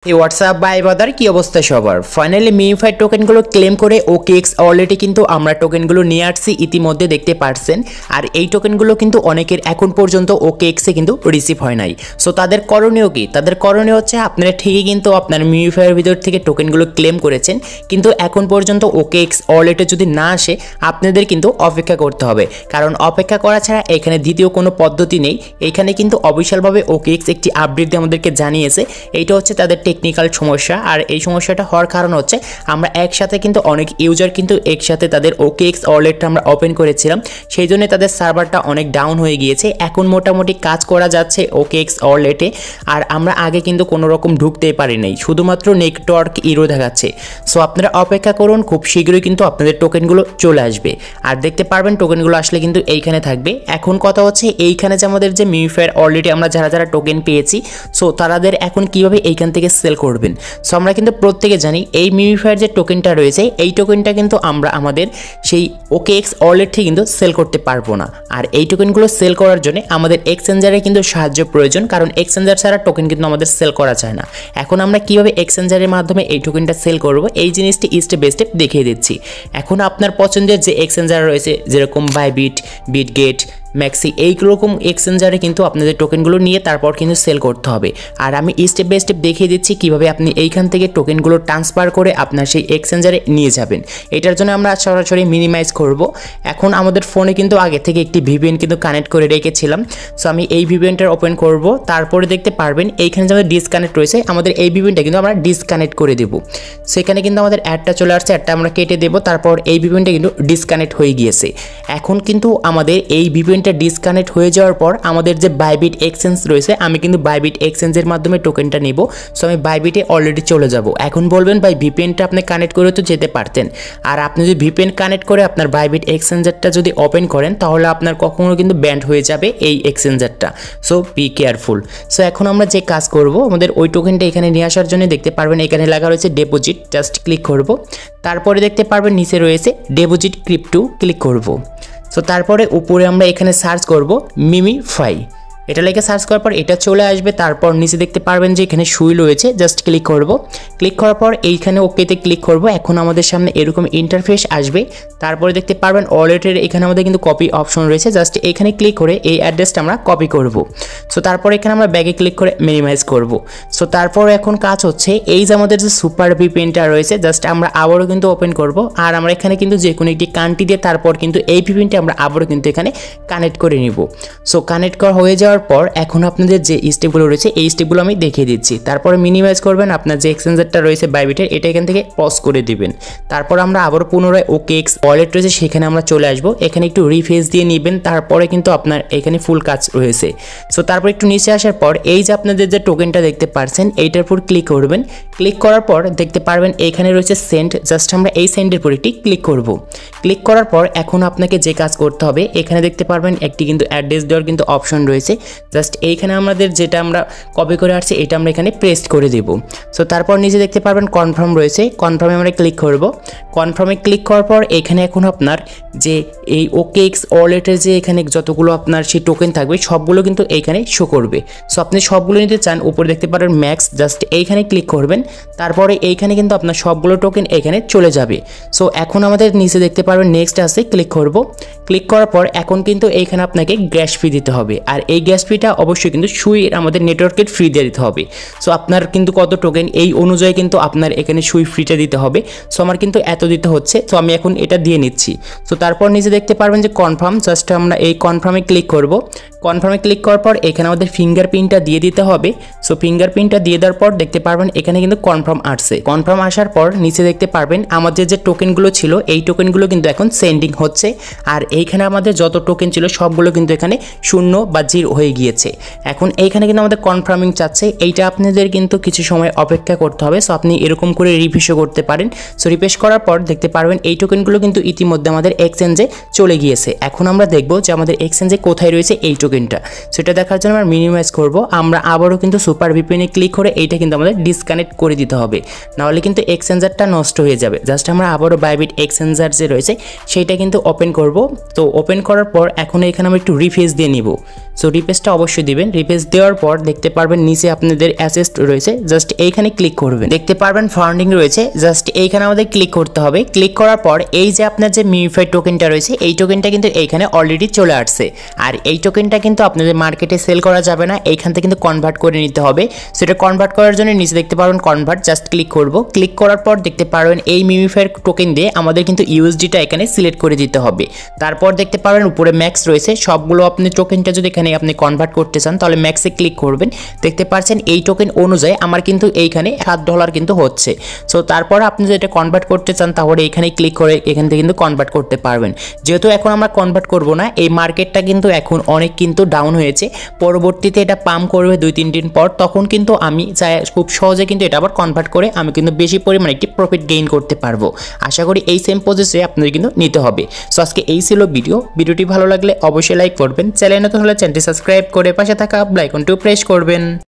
এই হোয়াটসঅ্যাপ বা এবাদার কি অবস্থা সবার ফাইনালি মিউফাই টোকেনগুলো ক্লেম করে ওকেএক্স অলরেডি কিন্তু আমরা টোকেনগুলো নিয়ে আসছি ইতিমধ্যে দেখতে পারছেন। আর এই টোকেনগুলো কিন্তু অনেকের এখন পর্যন্ত ওকেএক্সে কিন্তু রিসিভ হয় নাই। সো তাদের করণীয় কি? তাদের করণীয় হচ্ছে আপনারা ঠিকই কিন্তু আপনার মিউফাইয়ের ভিতর থেকে টোকেনগুলো ক্লেম করেছেন, কিন্তু এখন পর্যন্ত ওকেএক্স ওয়ালেটে যদি না আসে আপনাদের কিন্তু অপেক্ষা করতে হবে, কারণ অপেক্ষা করা ছাড়া এখানে দ্বিতীয় কোনো পদ্ধতি নেই। এখানে কিন্তু অফিশিয়ালভাবে ওকেএক্স একটি আপডেট দিয়ে আমাদেরকে জানিয়েছে এইটা হচ্ছে তাদের টেকনিক্যাল সমস্যা। আর এই সমস্যাটা হওয়ার কারণ হচ্ছে আমরা একসাথে কিন্তু অনেক ইউজার কিন্তু একসাথে তাদের ওকেএক্স ওয়ালেটটা আমরা ওপেন করেছিলাম, সেই জন্য তাদের সার্ভারটা অনেক ডাউন হয়ে গিয়েছে। এখন মোটামুটি কাজ করা যাচ্ছে ওকেএক্স ওয়ালেটে, আর আমরা আগে কিন্তু কোনো রকম ঢুকতেই পারি নাই, শুধুমাত্র নেটওয়ার্ক ইরো দেখাচ্ছে। সো আপনারা অপেক্ষা করুন, খুব শীঘ্রই কিন্তু আপনাদের টোকেনগুলো চলে আসবে আর দেখতে পারবেন টোকেনগুলো আসলে কিন্তু এইখানে থাকবে। এখন কথা হচ্ছে এইখানে যে আমাদের যে মিউফায়ার অলরেডি আমরা যারা যারা টোকেন পেয়েছি, সো তাদের এখন কিভাবে এইখান থেকে সেল করবেন। সো আমরা কিন্তু প্রত্যেকে জানি এই মিউফায়ার যে টোকেনটা রয়েছে এই টোকেনটা কিন্তু আমরা আমাদের সেই ওকেএক্স ওয়ালেট থেকে কিন্তু সেল করতে পারবো না। আর এই টোকেনগুলো সেল করার জন্য আমাদের এক্সচেঞ্জারে কিন্তু সাহায্য প্রয়োজন, কারণ এক্সচেঞ্জার ছাড়া টোকেন কিন্তু আমাদের সেল করা যায় না। এখন আমরা কিভাবে এক্সচেঞ্জারের মাধ্যমে এই টোকেনটা সেল করব এই জিনিসটি স্টেপ বাই স্টেপ দেখিয়ে দিচ্ছি। এখন আপনার পছন্দের যে এক্সচেঞ্জার রয়েছে যেরকম বাইবিট, বিটগেট, ম্যাক্সি, এইরকম এক্সচেঞ্জারে কিন্তু আপনাদের টোকেনগুলো নিয়ে তারপর কিন্তু সেল করতে হবে। আর আমি স্টেপ বাই স্টেপ দেখিয়ে দিচ্ছি কিভাবে আপনি এইখান থেকে টোকেনগুলো ট্রান্সফার করে আপনার সেই এক্সচেঞ্জারে নিয়ে যাবেন। এটার জন্য আমরা সরাসরি মিনিমাইজ করব। এখন আমাদের ফোনে কিন্তু আগে থেকে একটি ভিপিএন কিন্তু কানেক্ট করে রেখেছিলাম। সো আমি এই ভিপিএনটা ওপেন করব, তারপরে দেখতে পারবেন এইখানে যে আমাদের ডিসকানেক্ট রয়েছে আমাদের এই ভিপিএনটা কিন্তু আমরা ডিসকানেক্ট করে দেব। সেখানে কিন্তু আমাদের অ্যাডটা চলে আসছে, অ্যাডটা আমরা কেটে দেব। তারপর এই ভিপিএনটা কিন্তু ডিসকানেক্ট হয়ে গিয়েছে। এখন কিন্তু আমাদের এই ভিপিএনটা ডিসকানেক্ট হয়ে যাওয়ার পর আমাদের যে বাইবিট এক্সচেঞ্জ রয়েছে আমি কিন্তু বাইবিট এক্সচেঞ্জের মাধ্যমে টোকেনটা নেব। সো আমি বাইবিটে অলরেডি চলে যাব। এখন বলবেন ভাই ভিপিএনটা আপনি কানেক্ট করে তো যেতে পারতেন, আর আপনি যদি ভিপিএন কানেক্ট করে আপনার বাইবিট এক্সচেঞ্জারটা যদি ওপেন করেন তাহলে আপনার কখনো কিন্তু ব্যান্ড হয়ে যাবে এই এক্সচেঞ্জারটা। So be careful. সো এখন আমরা যে কাজ করব আমাদের ওই টোকেনটা এখানে নিয়ে আসার জন্য দেখতে পারবেন এখানে লেখা রয়েছে ডিপোজিট, জাস্ট ক্লিক করব। তারপরে দেখতে পারবেন নিচে রয়েছে ডিপোজিট ক্রিপ্টো, ক্লিক করব। সো তারপরে উপরে আমরা এখানে সার্চ করব মিমিফাই, এটা লিখে সার্চ করার পর এটা চলে আসবে। তারপর নিচে দেখতে পারবেন যে এখানে সুই রয়েছে, জাস্ট ক্লিক করব। ক্লিক করার পর এইখানে ওকেতে ক্লিক করব। এখন আমাদের সামনে এরকম ইন্টারফেস আসবে। তারপরে দেখতে পারবেন ওয়ালেটের এখানে আমাদের কিন্তু কপি অপশন রয়েছে, জাস্ট এখানে ক্লিক করে এই অ্যাড্রেসটা আমরা কপি করব। সো তারপর এখানে আমরা ব্যাগে ক্লিক করে মিনিমাইজ করব। সো তারপর এখন কাজ হচ্ছে এই যে আমাদের যে সুপার ভিপিএনটা রয়েছে জাস্ট আমরা আবারও কিন্তু ওপেন করব। আর আমরা এখানে কিন্তু যে কোনো একটি কান্ট্রি দিয়ে তারপর কিন্তু এই ভিপিএনটা আমরা আবারও কিন্তু এখানে কানেক্ট করে নিব। সো কানেক্ট করা হয়ে যাওয়ার পর এখন আপনাদের যে স্টেপগুলো রয়েছে এই স্টেপগুলো আমি দেখিয়ে দিচ্ছি। তারপরে মিনিমাইজ করবেন, আপনার যে এক্সচেঞ্জারটা রয়েছে বাইবিটের এটা এখান থেকে পজ করে দিবেন। তারপর আমরা আবারও পুনরায় ওকেএক্স ওয়ালেট রয়েছে সেখানে আমরা চলে আসব। এখানে একটু রিফ্রেশ দিয়ে নেবেন, তারপরে কিন্তু আপনার এখানে ফুল কাজ রয়েছে। সো তারপর একটু নিচে আসার পর এই যে আপনাদের যে টোকেনটা দেখতে পাচ্ছেন এইটার উপর ক্লিক করবেন। ক্লিক করার পর দেখতে পারবেন এখানে রয়েছে সেন্ড, জাস্ট আমরা এই সেন্ডের উপর একটি ক্লিক করব। ক্লিক করার পর এখন আপনাকে যে কাজ করতে হবে এখানে দেখতে পারবেন একটি কিন্তু অ্যাড্রেস দেওয়ার কিন্তু অপশন রয়েছে, জাস্ট এইখানে আমাদের যেটা আমরা কপি করে আসছি এটা আমরা এখানে পেস্ট করে দেব। সো তারপর নিচে দেখতে পারবেন কনফার্ম রয়েছে, কনফার্মে আমরা ক্লিক করব। কনফার্মে ক্লিক করার পর এখানে এখন আপনার যে এই ওকেএক্স ওয়ালেটের যে এখানে যতগুলো আপনার সেই টোকেন থাকবে সবগুলো কিন্তু এইখানে শো করবে। সো আপনি সবগুলো নিতে চান উপরে দেখতে পারেন ম্যাক্স, জাস্ট এইখানে ক্লিক করবেন। তারপরে এইখানে কিন্তু আপনার সবগুলো টোকেন এখানে চলে যাবে। সো এখন আমাদের নিচে দেখতে পারবেন নেক্সট আছে, ক্লিক করব। ক্লিক করার পর এখন কিন্তু এইখানে আপনাকে গ্যাস ফি দিতে হবে, আর এই গ্যাস ফিটা অবশ্যই কিন্তু সুইয়ের আমাদের নেটওয়ার্কের ফ্রি দিয়ে দিতে হবে। সো আপনার কিন্তু কত টোকেন এই অনুযায়ী কিন্তু আপনার এখানে সুই ফ্রিটা দিতে হবে। সো আমার কিন্তু এত দিতে হচ্ছে, তো আমি এখন এটা দিয়ে নিচ্ছি। সো তারপর নিচে দেখতে পারবেন যে কনফার্ম, জাস্ট আমরা এই কনফার্মে ক্লিক করব। কনফার্মে ক্লিক করার পর এখানে আমাদের ফিঙ্গারপ্রিন্টটা দিয়ে দিতে হবে। সো ফিঙ্গারপ্রিন্টটা দিয়ে দেওয়ার পর দেখতে পারবেন এখানে কিন্তু কনফার্ম আসছে। কনফার্ম আসার পর নিচে দেখতে পারবেন আমাদের যে টোকেনগুলো ছিল এই টোকেনগুলো কিন্তু এখন সেন্ডিং হচ্ছে, আর এইখানে আমাদের যত টোকেন ছিল সবগুলো কিন্তু এখানে 0 বা 0 হয়ে গিয়েছে। এখন এইখানে কিন্তু আমাদের কনফার্মিং চাচ্ছে, এইটা আপনাদের কিন্তু কিছু সময় অপেক্ষা করতে হবে। সো আপনি এরকম করে রিফ্রেশও করতে পারেন। সো রিফ্রেশ করার পর দেখতে পারবেন এই টোকেনগুলো কিন্তু ইতিমধ্যে আমাদের এক্সচেঞ্জে চলে গিয়েছে। এখন আমরা দেখব যে আমাদের এক্সচেঞ্জে কোথায় রয়েছে এই টোকেন। টোকেনটা। সেটা দেখার জন্য আমরা মিনিমাইজ করব। আমরা আবারও কিন্তু সুপার ভিপিএনে ক্লিক করে এইটা কিন্তু আমাদের ডিসকানেক্ট করে দিতে হবে, নাহলে কিন্তু এক্সচেঞ্জারটা নষ্ট হয়ে যাবে। জাস্ট আমরা আবারও বাইবিট এক্সচেঞ্জার যে রয়েছে সেইটা কিন্তু ওপেন করব। তো ওপেন করার পর এখন এখানে আমরা একটু রিফ্রেশ দিয়ে নিব। সো রিফ্রেশটা অবশ্যই দিবেন। রিফ্রেশ দেওয়ার পর দেখতে পারবেন নিচে আপনাদের অ্যাসেস্ট রয়েছে, জাস্ট এইখানে ক্লিক করবেন। দেখতে পারবেন ফাউন্ডিং রয়েছে, জাস্ট এইখানে আমাদের ক্লিক করতে হবে। ক্লিক করার পর এই যে আপনার যে মিউফাই টোকেনটা রয়েছে এই টোকেনটা কিন্তু এইখানে অলরেডি চলে আসছে। আর এই টোকেনটা কিন্তু আপনাদের মার্কেটে সেল করা যাবে না, এইখান থেকে কিন্তু কনভার্ট করে নিতে হবে। সেটা কনভার্ট করার জন্য নিচে দেখতে পারবেন কনভার্ট, জাস্ট ক্লিক করব। ক্লিক করার পর দেখতে পারবেন এই মিউফাই টোকেন দিয়ে আমাদের কিন্তু ইউএসডিটা এখানে সিলেক্ট করে দিতে হবে। তারপর দেখতে পারবেন উপরে ম্যাক্স রয়েছে, সবগুলো আপনি টোকেনটা যদি এখানে আপনি কনভার্ট করতে চান তাহলে ম্যাক্সে ক্লিক করবেন। দেখতে পাচ্ছেন এই টোকেন অনুযায়ী আমার কিন্তু এইখানে $7 কিন্তু হচ্ছে। সো তারপর আপনি যদি এটা কনভার্ট করতে চান তাহলে এখানে ক্লিক করে এখান থেকে কিন্তু কনভার্ট করতে পারবেন। যেহেতু এখন আমরা কনভার্ট করব না, এই মার্কেটটা কিন্তু এখন অনেক কিন্তু ডাউন হয়েছে, পরবর্তীতে এটা পাম্প করবে 2-3 দিন পর, তখন কিন্তু আমি চাই খুব সহজে কিন্তু এটা আবার কনভার্ট করে আমি কিন্তু বেশি পরিমাণে একটি প্রফিট গেইন করতে পারবো। আশা করি এই সেম প্রসেসে আপনাদের কিন্তু নিতে হবে। সো আজকে এই ছিল ভিডিওটি ভালো লাগলে অবশ্যই লাইক করবেন, চ্যানেলে নতুন হলে চ্যানেলটি সাবস্ক্রাইব করে পাশে থাকা বেল আইকনটিও প্রেস করবেন।